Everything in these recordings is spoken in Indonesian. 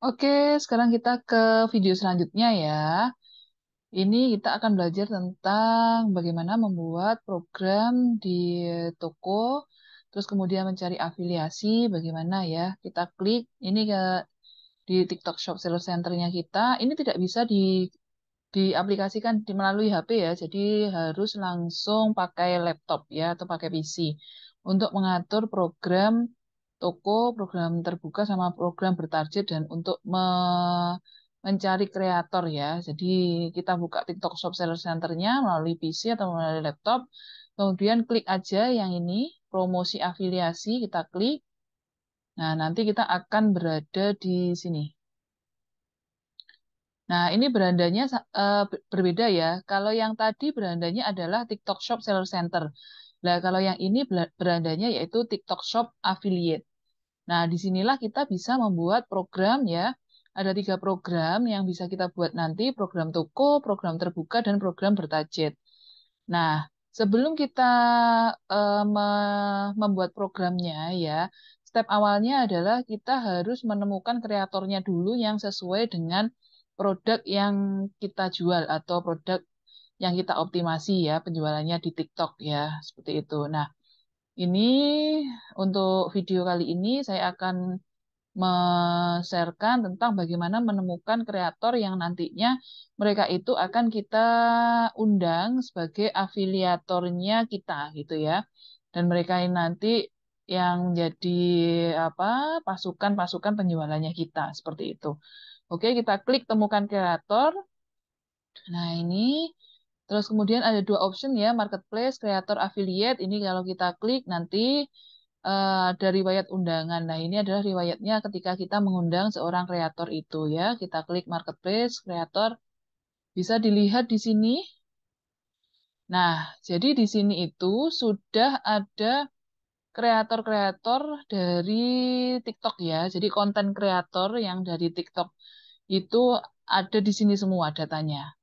Oke, sekarang kita ke video selanjutnya ya. Ini kita akan belajar tentang bagaimana membuat program di toko, terus kemudian mencari afiliasi, bagaimana ya. Kita klik ini ke di TikTok Shop Seller Center-nya kita. Ini tidak bisa diaplikasikan melalui HP ya, jadi harus langsung pakai laptop ya atau pakai PC untuk mengatur program toko, program terbuka sama program bertarget dan untuk mencari kreator ya. Jadi kita buka TikTok Shop Seller Center-nya melalui PC atau melalui laptop. Kemudian klik aja yang ini, promosi afiliasi, kita klik. Nah, nanti kita akan berada di sini. Nah, ini berandanya berbeda ya. Kalau yang tadi berandanya adalah TikTok Shop Seller Center. Nah, kalau yang ini berandanya yaitu TikTok Shop Affiliate. Nah, disinilah kita bisa membuat program ya. Ada 3 program yang bisa kita buat nanti, program toko, program terbuka, dan program bertarget. Nah, sebelum kita membuat programnya ya, step awalnya adalah kita harus menemukan kreatornya dulu yang sesuai dengan produk yang kita jual atau produk yang kita optimasi ya penjualannya di TikTok ya, seperti itu. Nah, ini untuk video kali ini saya akan men-sharekan tentang bagaimana menemukan kreator yang nantinya mereka itu akan kita undang sebagai afiliatornya kita gitu ya. Dan mereka ini nanti yang menjadi apa pasukan-pasukan penjualannya kita seperti itu. Oke, kita klik temukan kreator. Nah, ini terus kemudian ada 2 option ya, marketplace, kreator, affiliate. Ini kalau kita klik nanti ada riwayat undangan. Nah, ini adalah riwayatnya ketika kita mengundang seorang kreator itu ya. Kita klik marketplace, kreator. Bisa dilihat di sini. Nah, jadi di sini itu sudah ada kreator-kreator dari TikTok ya. Jadi konten kreator yang dari TikTok itu ada di sini semua datanya.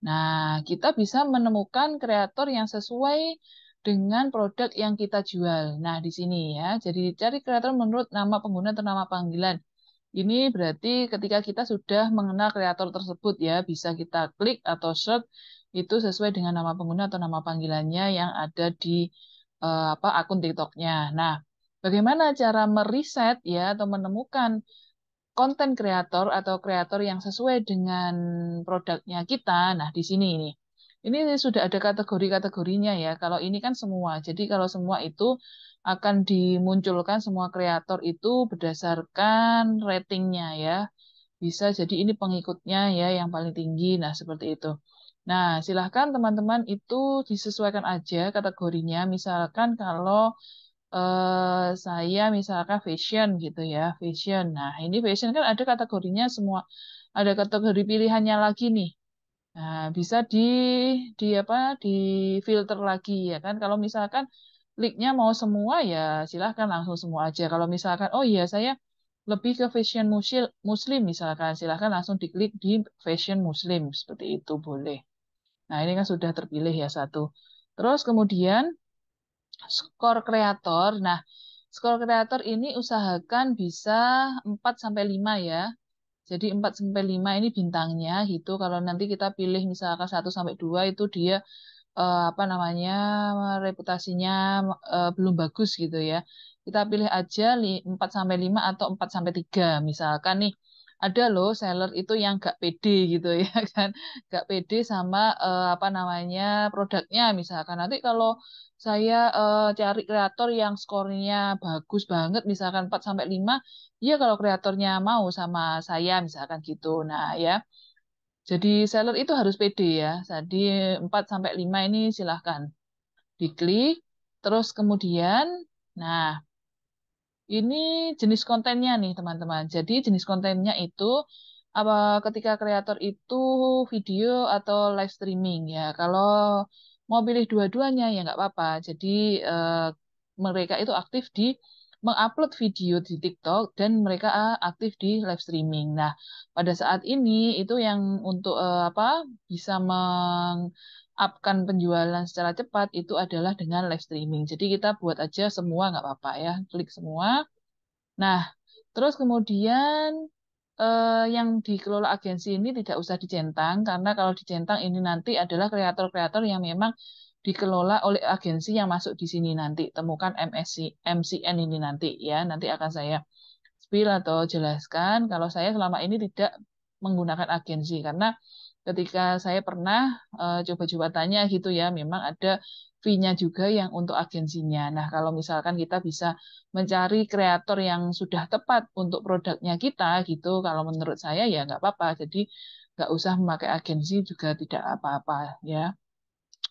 Nah, kita bisa menemukan kreator yang sesuai dengan produk yang kita jual. Nah, di sini ya. Jadi cari kreator menurut nama pengguna atau nama panggilan. Ini berarti ketika kita sudah mengenal kreator tersebut ya, bisa kita klik atau search itu sesuai dengan nama pengguna atau nama panggilannya yang ada di akun TikToknya. Nah, bagaimana cara meriset ya atau menemukan konten kreator atau kreator yang sesuai dengan produknya kita. Nah, di sini ini. Ini sudah ada kategori-kategorinya ya. Kalau ini kan semua. Jadi kalau semua itu akan dimunculkan semua kreator itu berdasarkan ratingnya ya. Bisa jadi ini pengikutnya ya yang paling tinggi. Nah, seperti itu. Nah, silahkan teman-teman itu disesuaikan aja kategorinya. Misalkan kalau saya misalkan fashion gitu ya, fashion. Nah, ini fashion kan ada kategorinya semua, ada kategori pilihannya lagi nih. Nah, bisa di apa? Di filter lagi ya kan. Kalau misalkan kliknya mau semua ya silahkan langsung semua aja. Kalau misalkan oh iya saya lebih ke fashion muslim misalkan silahkan langsung diklik di fashion muslim seperti itu boleh. Nah, ini kan sudah terpilih ya satu. Terus kemudian skor kreator. Nah, skor kreator ini usahakan bisa 4 sampai 5 ya. Jadi 4 sampai 5 ini bintangnya gitu. Kalau nanti kita pilih misalkan 1 sampai 2 itu dia apa namanya reputasinya belum bagus gitu ya. Kita pilih aja 4 sampai 5 atau 4 sampai 3 misalkan nih. Ada loh seller itu yang gak pede gitu ya kan. Gak pede sama apa namanya produknya misalkan. Nanti kalau saya cari kreator yang skornya bagus banget misalkan 4 sampai 5, ya kalau kreatornya mau sama saya misalkan gitu. Nah, ya. Jadi seller itu harus pede ya. Jadi 4 sampai 5 ini silahkan diklik. Terus kemudian, nah ini jenis kontennya nih teman-teman. Jadi jenis kontennya itu apa ketika kreator itu video atau live streaming ya. Kalau mau pilih dua-duanya ya nggak apa-apa. Jadi mereka itu aktif di mengupload video di TikTok dan mereka aktif di live streaming. Nah, pada saat ini itu yang untuk apa bisa mengupkan penjualan secara cepat itu adalah dengan live streaming. Jadi kita buat aja semua nggak apa-apa ya, klik semua. Nah, terus kemudian yang dikelola agensi ini tidak usah dicentang, karena kalau dicentang ini nanti adalah kreator-kreator yang memang dikelola oleh agensi yang masuk di sini nanti. Temukan MCN ini nanti ya, nanti akan saya spill atau jelaskan. Kalau saya selama ini tidak menggunakan agensi, karena ketika saya pernah coba-coba tanya gitu ya, memang ada fee-nya juga yang untuk agensinya. Nah, kalau misalkan kita bisa mencari kreator yang sudah tepat untuk produknya kita gitu, kalau menurut saya ya nggak apa-apa. Jadi nggak usah memakai agensi juga tidak apa-apa ya.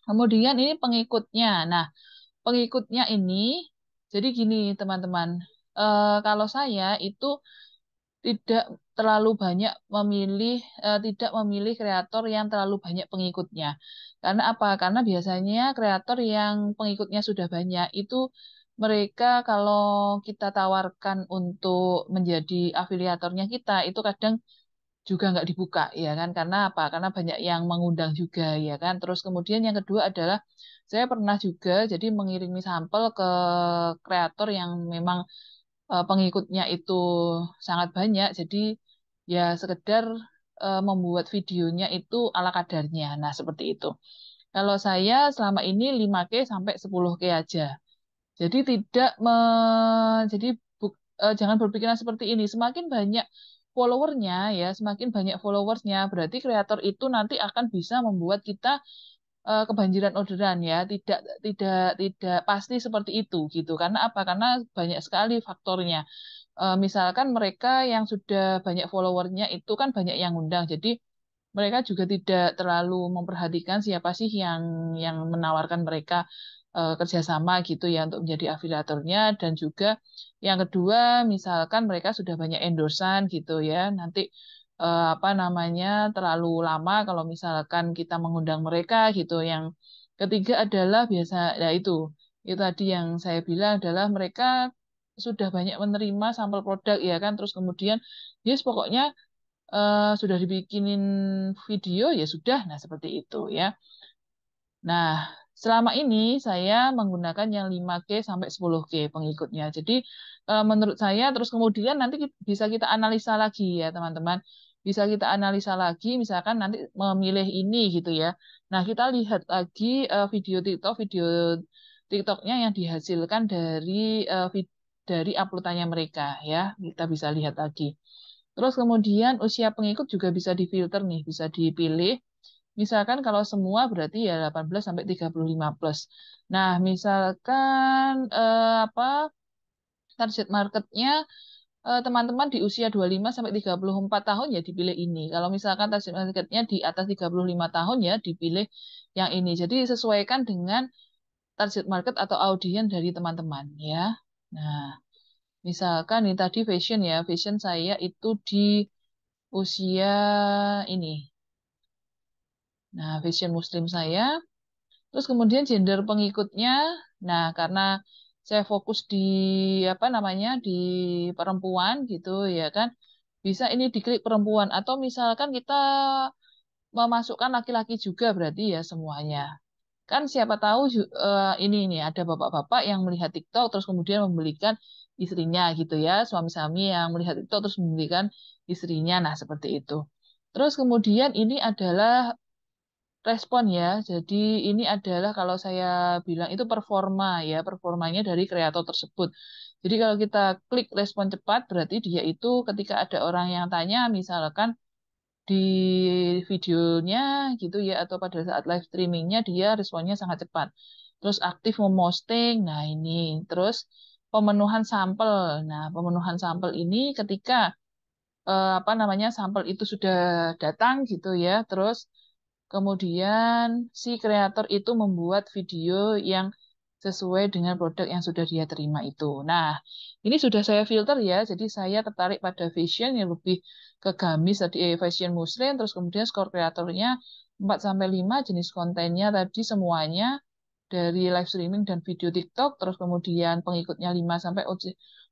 Kemudian ini pengikutnya. Nah, pengikutnya ini, jadi gini teman-teman, kalau saya itu tidak terlalu banyak memilih, tidak memilih kreator yang terlalu banyak pengikutnya. Karena apa? Karena biasanya kreator yang pengikutnya sudah banyak itu mereka kalau kita tawarkan untuk menjadi afiliatornya kita itu kadang juga nggak dibuka ya kan, karena apa? Karena banyak yang mengundang juga ya kan. Terus kemudian yang kedua adalah saya pernah juga jadi mengirimi sampel ke kreator yang memang pengikutnya itu sangat banyak, jadi ya sekedar membuat videonya itu ala kadarnya. Nah, seperti itu. Kalau saya selama ini 5K sampai 10K aja. Jadi tidak jadi jangan berpikiran seperti ini. Semakin banyak followernya ya, semakin banyak followersnya, berarti kreator itu nanti akan bisa membuat kita kebanjiran orderan ya. Tidak pasti seperti itu gitu. Karena apa? Karena banyak sekali faktornya. Misalkan mereka yang sudah banyak followernya itu kan banyak yang undang. Jadi mereka juga tidak terlalu memperhatikan siapa sih yang menawarkan mereka kerjasama gitu ya untuk menjadi afiliatornya. Dan juga yang kedua, misalkan mereka sudah banyak endorsan gitu ya, nanti apa namanya terlalu lama kalau misalkan kita mengundang mereka gitu. Yang ketiga adalah biasa, ya itu tadi yang saya bilang adalah mereka sudah banyak menerima sampel produk ya kan, terus kemudian yes pokoknya sudah dibikinin video ya sudah, nah seperti itu ya. Nah, selama ini saya menggunakan yang 5K sampai 10K pengikutnya. Jadi menurut saya terus kemudian nanti bisa kita analisa lagi ya teman-teman. Bisa kita analisa lagi misalkan nanti memilih ini gitu ya. Nah, kita lihat lagi video TikTok, video TikToknya yang dihasilkan dari dari uploadannya mereka ya. Kita bisa lihat lagi. Terus kemudian usia pengikut juga bisa difilter nih, bisa dipilih. Misalkan kalau semua berarti ya 18 sampai 35 plus. Nah, misalkan apa target marketnya teman-teman di usia 25 sampai 34 tahun ya dipilih ini. Kalau misalkan target marketnya di atas 35 tahun ya dipilih yang ini. Jadi sesuaikan dengan target market atau audiens dari teman-teman ya. Nah, misalkan ini tadi fashion ya. Fashion saya itu di usia ini. Nah, fashion muslim saya. Terus kemudian gender pengikutnya, nah karena saya fokus di apa namanya di perempuan gitu ya kan, bisa ini diklik perempuan atau misalkan kita memasukkan laki-laki juga berarti ya semuanya. Kan siapa tahu ini ada bapak-bapak yang melihat TikTok terus kemudian membelikan istrinya gitu ya, suami-suami yang melihat TikTok terus membelikan istrinya, nah seperti itu. Terus kemudian ini adalah respon ya. Jadi ini adalah kalau saya bilang itu performa ya, performanya dari kreator tersebut. Jadi kalau kita klik respon cepat berarti dia itu ketika ada orang yang tanya misalkan di videonya gitu ya atau pada saat live streamingnya dia responnya sangat cepat. Terus aktif memosting. Nah, ini. Terus pemenuhan sampel. Nah, pemenuhan sampel ini ketika apa namanya sampel itu sudah datang gitu ya. Terus kemudian si kreator itu membuat video yang sesuai dengan produk yang sudah dia terima itu. Nah, ini sudah saya filter ya. Jadi saya tertarik pada fashion yang lebih ke gamis tadi fashion muslim, terus kemudian skor kreatornya 4 sampai 5, jenis kontennya tadi semuanya dari live streaming dan video TikTok, terus kemudian pengikutnya 5 sampai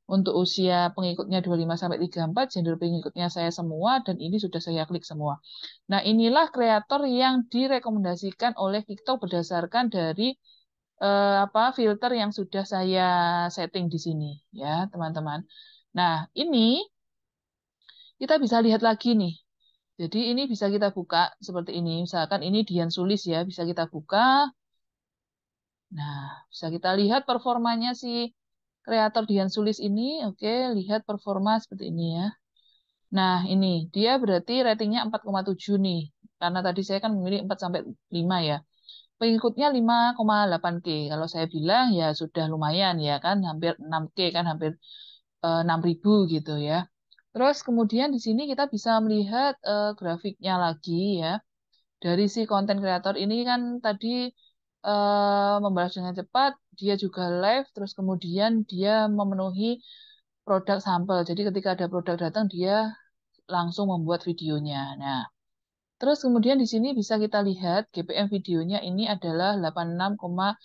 untuk usia pengikutnya 25 sampai 34, gender pengikutnya saya semua dan ini sudah saya klik semua. Nah, inilah kreator yang direkomendasikan oleh TikTok berdasarkan dari apa filter yang sudah saya setting di sini ya, teman-teman. Nah, kita bisa lihat lagi nih. Jadi ini bisa kita buka seperti ini. Misalkan ini Dian Sulis ya, bisa kita buka. Nah, bisa kita lihat performanya si kreator Dian Sulis ini. Oke, lihat performa seperti ini ya. Nah, ini dia berarti ratingnya 4,7 nih. Karena tadi saya kan memilih 4 sampai 5 ya. Pengikutnya 5,8K. Kalau saya bilang ya sudah lumayan ya kan, hampir 6K kan, hampir 6.000 gitu ya. Terus kemudian di sini kita bisa melihat grafiknya lagi ya. Dari si konten kreator ini kan tadi membalas dengan cepat, dia juga live, terus kemudian dia memenuhi produk sampel. Jadi ketika ada produk datang, dia langsung membuat videonya. Nah, terus kemudian di sini bisa kita lihat GPM videonya ini adalah 86,6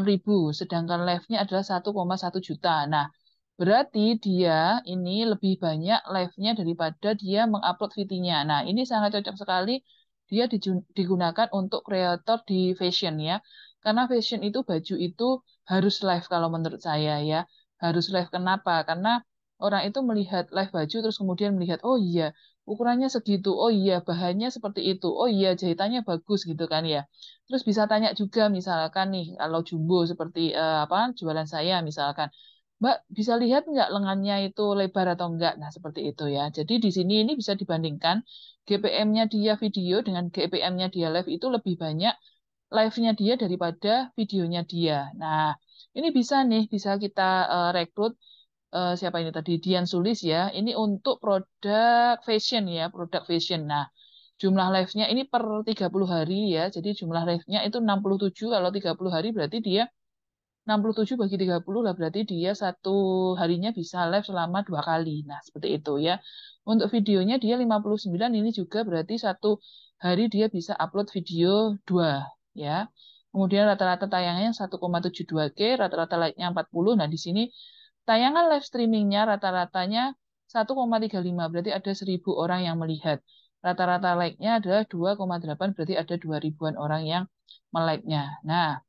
ribu, sedangkan live-nya adalah 1,1 juta. Nah, berarti dia ini lebih banyak live-nya daripada dia mengupload videonya. Nah, ini sangat cocok sekali dia digunakan untuk kreator di fashion ya. Karena fashion itu baju itu harus live kalau menurut saya ya. Harus live kenapa? Karena orang itu melihat live baju terus kemudian melihat, oh iya, ukurannya segitu, oh iya, bahannya seperti itu, oh iya, jahitannya bagus gitu kan ya. Terus bisa tanya juga misalkan nih, kalau jumbo seperti apa jualan saya misalkan, Mbak bisa lihat nggak lengannya itu lebar atau enggak? Nah, seperti itu ya. Jadi di sini ini bisa dibandingkan GPM-nya dia video dengan GPM-nya dia live itu lebih banyak live-nya dia daripada videonya dia. Nah, ini bisa nih, bisa kita rekrut siapa ini tadi Dian Sulis ya. Ini untuk produk fashion ya, produk fashion. Nah, jumlah live-nya ini per 30 hari ya. Jadi jumlah live-nya itu 67. Kalau 30 hari berarti dia 67 bagi 30 lah, berarti dia satu harinya bisa live selama 2 kali. Nah, seperti itu ya. Untuk videonya dia 59, ini juga berarti satu hari dia bisa upload video 2 ya. Kemudian rata-rata tayangnya 1,72K, rata-rata like-nya 40. Nah, di sini tayangan live streamingnya rata-ratanya 1,35, berarti ada 1.000 orang yang melihat. Rata-rata like-nya adalah 2,8, berarti ada 2 ribuan orang yang melike-nya. Nah,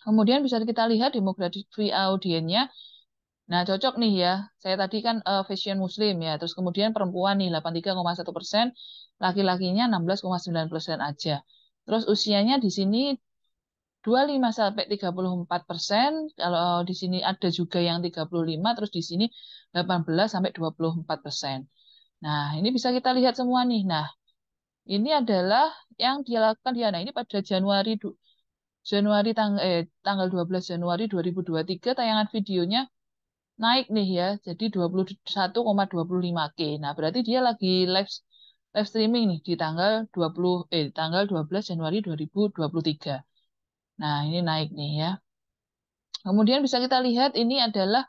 kemudian bisa kita lihat demografi audiennya. Nah, cocok nih ya. Saya tadi kan fashion muslim ya. Terus kemudian perempuan nih 83,1%, laki-lakinya 16,9% aja. Terus usianya di sini 25 sampai 34%. Kalau di sini ada juga yang 35, terus di sini 18 sampai 24%. Nah, ini bisa kita lihat semua nih. Nah, ini adalah yang dia lakukan dia. Nah, ini pada tanggal 12 Januari 2023 tayangan videonya naik nih ya. Jadi 21,25K. Nah, berarti dia lagi live streaming nih di tanggal 12 Januari 2023. Nah, ini naik nih ya. Kemudian bisa kita lihat ini adalah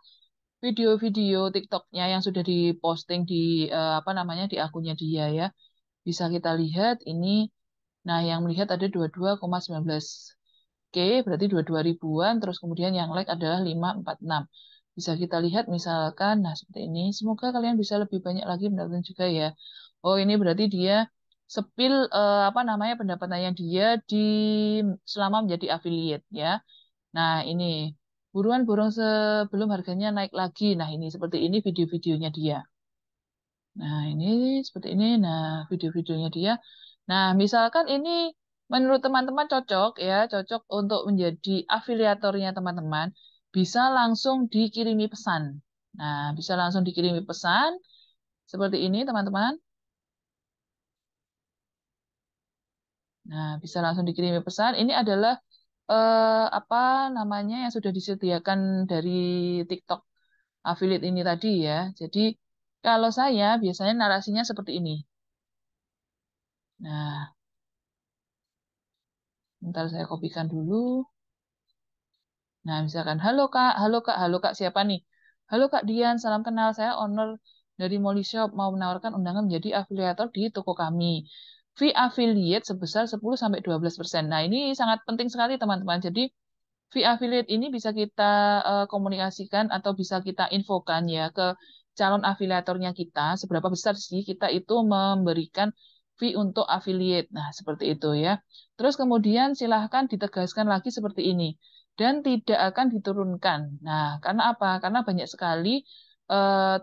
video-video TikTok-nya yang sudah diposting di apa namanya di akunnya dia ya. Bisa kita lihat ini. Nah, yang melihat ada 22,19K, berarti 22 ribuan. Terus kemudian yang like adalah 546. Bisa kita lihat misalkan, nah seperti ini. Semoga kalian bisa lebih banyak lagi mendapatkan juga ya. Oh, ini berarti dia sepil apa namanya pendapatannya dia di selama menjadi affiliate ya. Nah, ini buruan borong sebelum harganya naik lagi. Nah, ini seperti ini video-videonya dia. Nah, ini seperti ini. Nah, video-videonya dia. Nah, misalkan ini menurut teman-teman cocok ya, cocok untuk menjadi afiliatornya teman-teman, bisa langsung dikirimi pesan. Nah, bisa langsung dikirimi pesan seperti ini, teman-teman. Nah, bisa langsung dikirimi pesan. Ini adalah apa namanya yang sudah disediakan dari TikTok affiliate ini tadi ya. Jadi kalau saya biasanya narasinya seperti ini. Nah, bentar saya kopikan dulu. Nah, misalkan, halo Kak, halo Kak, siapa nih? Halo Kak Dian, salam kenal. Saya owner dari Molly Shop, mau menawarkan undangan menjadi afiliator di toko kami. Fee affiliate sebesar 10-12%. Nah, ini sangat penting sekali teman-teman. Jadi, fee affiliate ini bisa kita komunikasikan atau bisa kita infokan ya ke calon afiliatornya kita, seberapa besar sih kita itu memberikan fee untuk affiliate. Nah, seperti itu ya. Terus kemudian silahkan ditegaskan lagi seperti ini. Dan tidak akan diturunkan. Nah, karena apa? Karena banyak sekali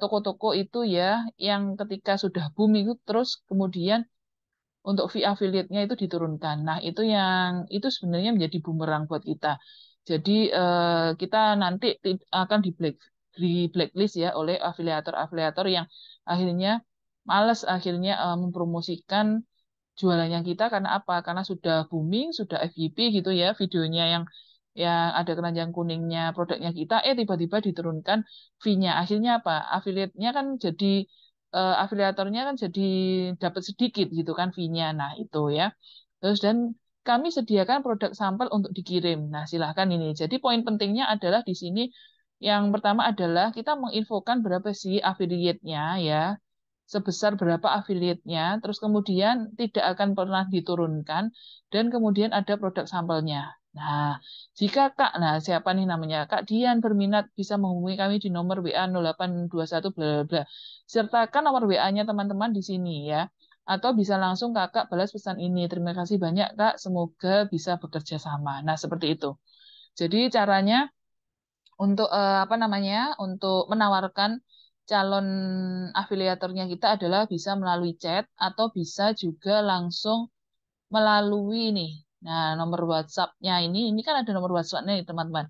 toko-toko itu ya yang ketika sudah booming itu terus kemudian untuk fee affiliate-nya itu diturunkan. Nah, itu sebenarnya menjadi bumerang buat kita. Jadi kita nanti akan di blacklist ya oleh afiliator-afiliator yang akhirnya males akhirnya mempromosikan jualannya kita karena apa? Karena sudah booming, sudah FYP gitu ya videonya yang ada keranjang kuningnya produknya kita, tiba-tiba diturunkan fee-nya. Akhirnya apa? Affiliate-nya kan jadi afiliatornya kan jadi dapat sedikit gitu kan fee-nya. Nah, itu ya. Terus dan kami sediakan produk sampel untuk dikirim. Nah, silahkan ini. Jadi poin pentingnya adalah di sini yang pertama adalah kita menginfokan berapa sih affiliate-nya ya, sebesar berapa afiliatnya, terus kemudian tidak akan pernah diturunkan, dan kemudian ada produk sampelnya. Nah, jika Kak, nah siapa nih namanya? Kak Dian berminat bisa menghubungi kami di nomor WA 0821 bla bla bla. Sertakan nomor WA-nya teman-teman di sini ya. Atau bisa langsung Kakak balas pesan ini. Terima kasih banyak Kak, semoga bisa bekerja sama. Nah, seperti itu. Jadi caranya untuk apa namanya untuk menawarkan calon afiliatornya kita adalah bisa melalui chat atau bisa juga langsung melalui ini. Nah, nomor WhatsApp-nya ini kan ada nomor WhatsApp-nya nih, teman-teman.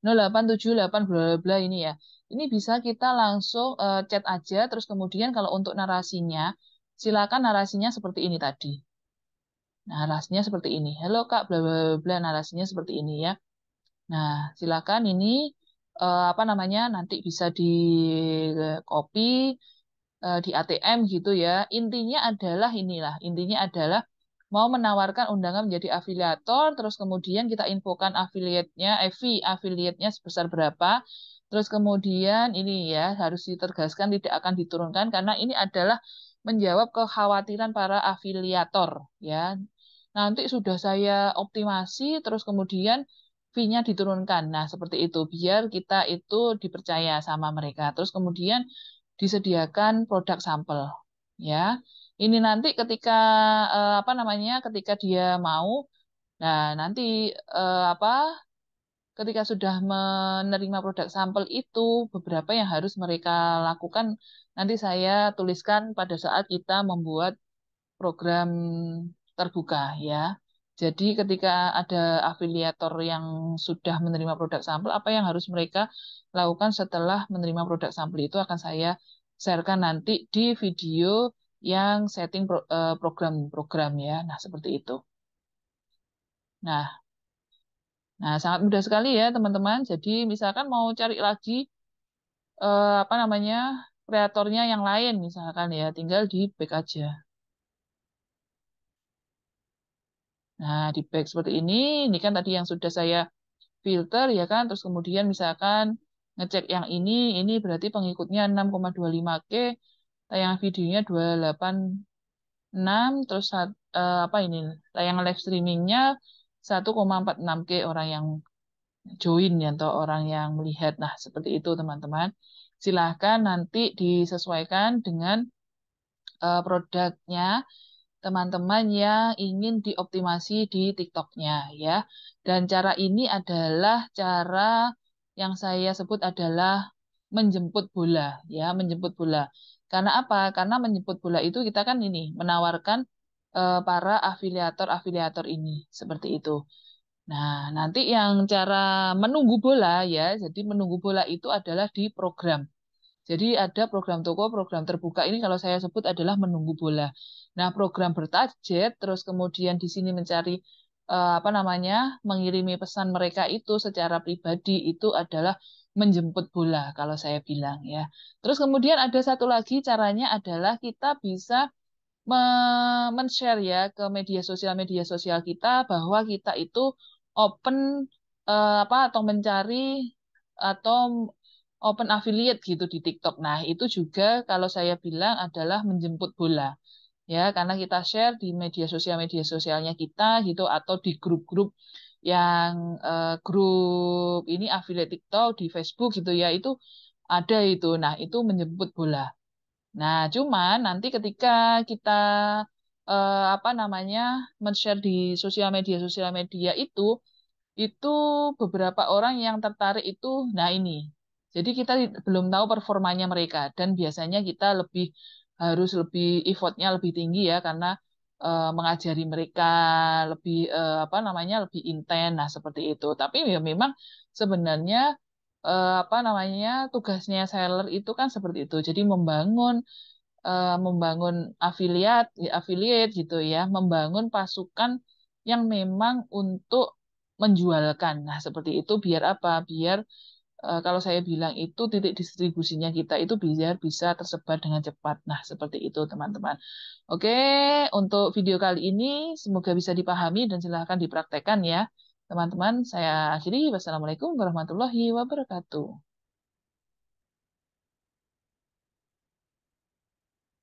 0878 bla bla bla ini ya. Ini bisa kita langsung chat aja terus kemudian kalau untuk narasinya silakan narasinya seperti ini tadi. Narasinya seperti ini. Halo Kak, bla bla bla narasinya seperti ini ya. Nah, silakan ini apa namanya nanti bisa di copy di ATM gitu ya. Intinya adalah mau menawarkan undangan menjadi afiliator, terus kemudian kita infokan afiliatnya, fee afiliatnya sebesar berapa, terus kemudian ini ya harus ditegaskan tidak akan diturunkan karena ini adalah menjawab kekhawatiran para afiliator ya. Nanti sudah saya optimasi, terus kemudian fee-nya diturunkan. Nah, seperti itu. Biar kita itu dipercaya sama mereka. Terus kemudian disediakan produk sampel. Ya, ini nanti ketika apa namanya, ketika dia mau, nah nanti apa, ketika sudah menerima produk sampel itu, beberapa yang harus mereka lakukan nanti saya tuliskan pada saat kita membuat program terbuka ya. Jadi ketika ada afiliator yang sudah menerima produk sampel, apa yang harus mereka lakukan setelah menerima produk sampel itu akan saya sharekan nanti di video yang setting program-program ya. Nah, seperti itu. Nah, sangat mudah sekali ya teman-teman. Jadi misalkan mau cari lagi apa namanya kreatornya yang lain misalkan ya, tinggal di back aja. Nah, di back seperti ini kan tadi yang sudah saya filter ya kan, terus kemudian misalkan ngecek yang ini berarti pengikutnya 6,25K, tayangan videonya 286, terus apa ini, tayangan live streamingnya 1,46K orang yang join ya, atau orang yang melihat. Nah, seperti itu teman-teman. Silahkan nanti disesuaikan dengan produknya teman-teman yang ingin dioptimasi di TikTok-nya ya. Dan cara ini adalah cara yang saya sebut adalah menjemput bola ya, menjemput bola. Karena apa? Karena menjemput bola itu kita kan ini menawarkan para afiliator-afiliator ini seperti itu. Nah, nanti yang cara menunggu bola ya, jadi menunggu bola itu adalah di program. Jadi ada program toko, program terbuka ini kalau saya sebut adalah menunggu bola. Nah, program bertarget, terus kemudian di sini mencari apa namanya, mengirimi pesan mereka itu secara pribadi itu adalah menjemput bola kalau saya bilang ya. Terus kemudian ada satu lagi caranya adalah kita bisa men-share ya ke media sosial kita bahwa kita itu open apa atau mencari atau open affiliate gitu di TikTok. Nah, itu juga kalau saya bilang adalah menjemput bola. Ya, karena kita share di media sosialnya kita gitu atau di grup-grup yang grup ini affiliate TikTok di Facebook gitu ya, itu ada itu. Nah, itu menjemput bola. Nah, cuman nanti ketika kita apa namanya men-share di sosial media itu beberapa orang yang tertarik itu, nah ini. Jadi kita belum tahu performanya mereka dan biasanya kita harus lebih effortnya lebih tinggi ya karena mengajari mereka lebih apa namanya lebih intens. Nah seperti itu. Tapi ya memang sebenarnya apa namanya tugasnya seller itu kan seperti itu. Jadi membangun affiliate gitu ya, membangun pasukan yang memang untuk menjualkan. Nah seperti itu biar apa? Biar kalau saya bilang itu titik distribusinya kita itu biar bisa tersebar dengan cepat. Nah, seperti itu teman-teman. Oke, untuk video kali ini semoga bisa dipahami dan silahkan dipraktekkan ya. Teman-teman, saya akhiri. Wassalamualaikum warahmatullahi wabarakatuh.